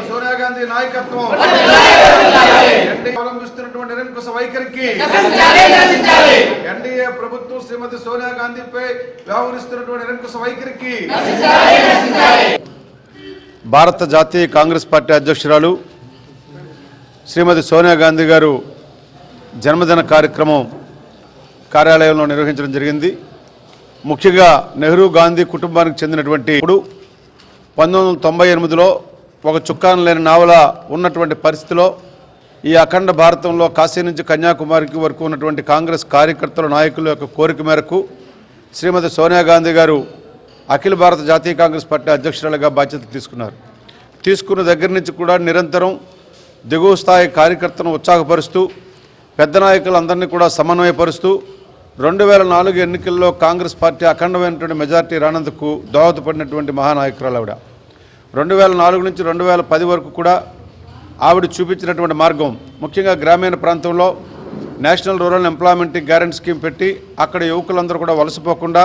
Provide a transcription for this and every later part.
సోనియా గాంధీ నాయకత్వం అవలంబిస్తున్నటువంటి నిరంకుశ వైఖరికి ఎన్డీఏ ప్రభుత్వం శ్రీమతి సోనియా గాంధీపై వ్యవహరిస్తున్నటువంటి నిరంకుశ వైఖరికి భారత జాతీయ కాంగ్రెస్ పార్టీ అధ్యక్షురాలు శ్రీమతి సోనియా గాంధీ గారు జన్మదిన కార్యక్రమం కార్యాలయంలో నిర్వహించడం జరిగింది. ముఖ్యంగా నెహ్రూ గాంధీ కుటుంబానికి చెందినటువంటి 1998లో ఒక చుక్కాను లేని నావల ఉన్నటువంటి పరిస్థితిలో ఈ అఖండ భారతంలో కాశీ నుంచి కన్యాకుమారికి వరకు ఉన్నటువంటి కాంగ్రెస్ కార్యకర్తల నాయకుల యొక్క కోరిక మేరకు శ్రీమతి సోనియా గాంధీ గారు అఖిల భారత జాతీయ కాంగ్రెస్ పార్టీ అధ్యక్షురాలుగా బాధ్యత తీసుకున్నారు. తీసుకున్న దగ్గర నుంచి కూడా నిరంతరం దిగువ స్థాయి కార్యకర్తలను ఉత్సాహపరుస్తూ పెద్ద నాయకులందరినీ కూడా సమన్వయపరుస్తూ 2004 ఎన్నికల్లో కాంగ్రెస్ పార్టీ అఖండమైనటువంటి మెజార్టీ రానందుకు దోహదపడినటువంటి మహానాయకురాలు ఆవిడ. 2004 నుంచి 2010 వరకు కూడా ఆవిడ చూపించినటువంటి మార్గం ముఖ్యంగా గ్రామీణ ప్రాంతంలో national rural employment guarantee scheme పెట్టి అక్కడ యువకులందరూ కూడా వలసపోకుండా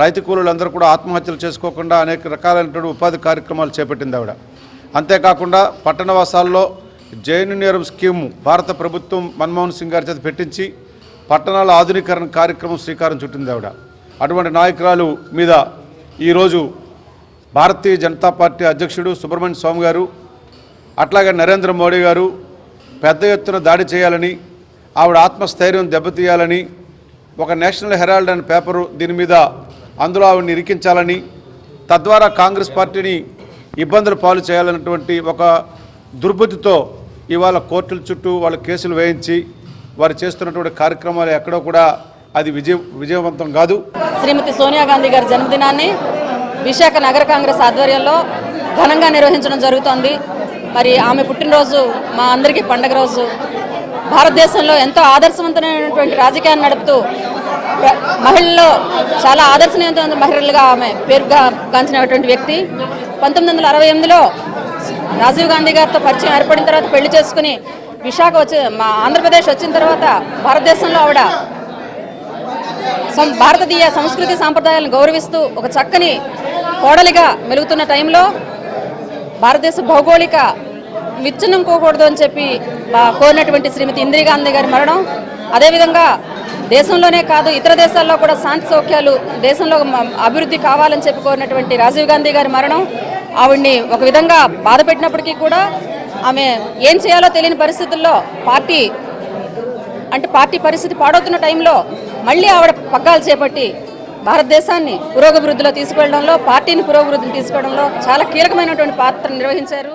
రైతు కూలీలందరూ కూడా ఆత్మహత్యలు చేసుకోకుండా అనేక రకాలైనటువంటి ఉపాధి కార్యక్రమాలు చేపట్టింది ఆవిడ. అంతేకాకుండా పట్టణవాసాల్లో జైనునియరం స్కీమ్ భారత ప్రభుత్వం మన్మోహన్ సింగ్ గారి చేత పెట్టించి పట్టణాల ఆధునీకరణ కార్యక్రమం శ్రీకారం చుట్టింది ఆవిడ. అటువంటి నాయకురాలు మీద ఈరోజు భారతీయ జనతా పార్టీ అధ్యక్షుడు సుబ్రహ్మణ్య స్వామి గారు అట్లాగే నరేంద్ర మోడీ గారు పెద్ద ఎత్తున దాడి చేయాలని ఆవిడ ఆత్మస్థైర్యం దెబ్బతీయాలని ఒక నేషనల్ హెరాల్డ్ అనే పేపరు దీని మీద అందులో ఆవిడని ఇరికించాలని తద్వారా కాంగ్రెస్ పార్టీని ఇబ్బందులు పాలు చేయాలన్నటువంటి ఒక దుర్బుద్ధితో ఇవాళ కోర్టుల చుట్టూ వాళ్ళ కేసులు వేయించి వారు చేస్తున్నటువంటి కార్యక్రమాలు ఎక్కడో కూడా అది విజయవంతం కాదు. శ్రీమతి సోనియా గాంధీ గారి జన్మదినాన్ని విశాఖ నగర కాంగ్రెస్ ఆధ్వర్యంలో ఘనంగా నిర్వహించడం జరుగుతోంది. మరి ఆమె పుట్టినరోజు మా అందరికీ పండుగ రోజు. భారతదేశంలో ఎంతో ఆదర్శవంతమైనటువంటి రాజకీయాన్ని నడుపుతూ మహిళల్లో చాలా ఆదర్శనీయమైన మహిళలుగా ఆమె పేరుగా గాంచినటువంటి వ్యక్తి. 1968లో రాజీవ్ గాంధీ గారితో పరిచయం ఏర్పడిన తర్వాత పెళ్లి చేసుకుని విశాఖ మా ఆంధ్రప్రదేశ్ వచ్చిన తర్వాత భారతదేశంలో ఆవిడ భారతీయ సంస్కృతి సాంప్రదాయాలను గౌరవిస్తూ ఒక చక్కని కోడలిగా మెలుగుతున్న టైంలో భారతదేశ భౌగోళిక విచ్ఛిన్నం కోకూడదు అని చెప్పి కోరినటువంటి శ్రీమతి ఇందిరాగాంధీ గారి మరణం, అదేవిధంగా దేశంలోనే కాదు ఇతర దేశాల్లో కూడా శాంతి సౌఖ్యాలు దేశంలో అభివృద్ధి కావాలని చెప్పి కోరినటువంటి రాజీవ్ గాంధీ గారి మరణం ఆవిడ్ని ఒక విధంగా బాధ పెట్టినప్పటికీ కూడా ఆమె ఏం చేయాలో తెలియని పరిస్థితుల్లో పార్టీ పరిస్థితి పాడవుతున్న టైంలో మళ్ళీ ఆవిడ పగ్గాలు చేపట్టి భారతదేశాన్ని పురోగభివృద్ధిలో తీసుకెళ్లడంలో పార్టీని పురోగభివృద్ధిని తీసుకెళ్లడంలో చాలా కీలకమైనటువంటి పాత్ర నిర్వహించారు.